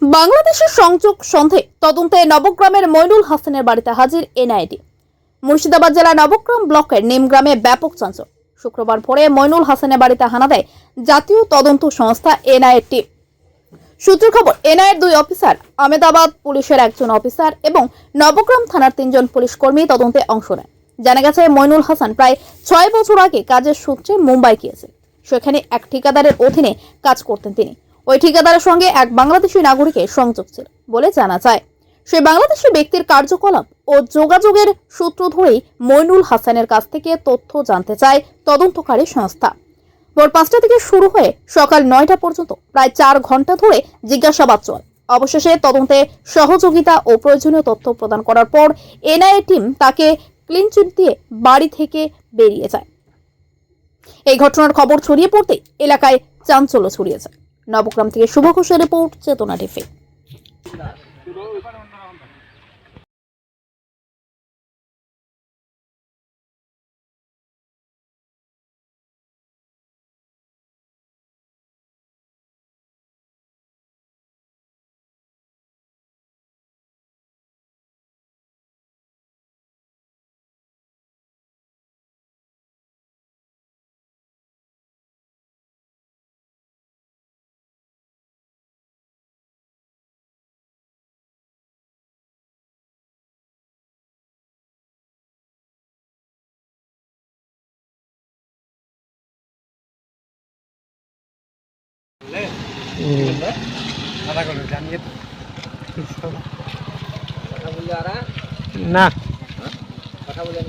বাংলাদেশের সংযোগ সন্দেহে তদন্তে নবগ্রামের মইনুল হাসানের বাড়িতে হাজির এনআইটি। মুর্শিদাবাদ জেলা নবগ্রাম ব্লকের নিমগ্রামে ব্যাপক চাঞ্চল্য। শুক্রবার ভোরে মইনুল হাসানের বাড়িতে হানা দেয় জাতীয় তদন্ত সংস্থা এনআইটি। সূত্রের খবর, এনআইএর 2 অফিসার, আহমেদাবাদ পুলিশের একজন অফিসার এবং নবগ্রাম থানার 3 জন পুলিশ কর্মী তদন্তে অংশ নেয়। জানা গেছে, মইনুল হাসান প্রায় 6 বছর আগে কাজের সূত্রে মুম্বাই গিয়েছেন। সেখানে এক ঠিকাদারের অধীনে কাজ করতেন তিনি। ওই ঠিকাদারের সঙ্গে এক বাংলাদেশি নাগরিকের সংযোগ ছিল বলে জানা যায়। সেই বাংলাদেশি ব্যক্তির কার্যকলাপ ও যোগাযোগের সূত্র ধরেই মইনুল হাসানের কাছ থেকে তথ্য জানতে চায় তদন্তকারী সংস্থা। ভোর 5টা থেকে শুরু হয়ে সকাল 9টা পর্যন্ত প্রায় 4 ঘন্টা ধরে জিজ্ঞাসাবাদ চলে। অবশেষে তদন্তে সহযোগিতা ও প্রয়োজনীয় তথ্য প্রদান করার পর এনআইএ টিম তাকে ক্লিন চিট দিয়ে বাড়ি থেকে বেরিয়ে যায়। এই ঘটনার খবর ছড়িয়ে পড়তে এলাকায় চাঞ্চল্য ছড়িয়েছে। নবগ্রাম থেকে শুভ ঘোষের রিপোর্ট, চেতনা টিভি। না কথা বলে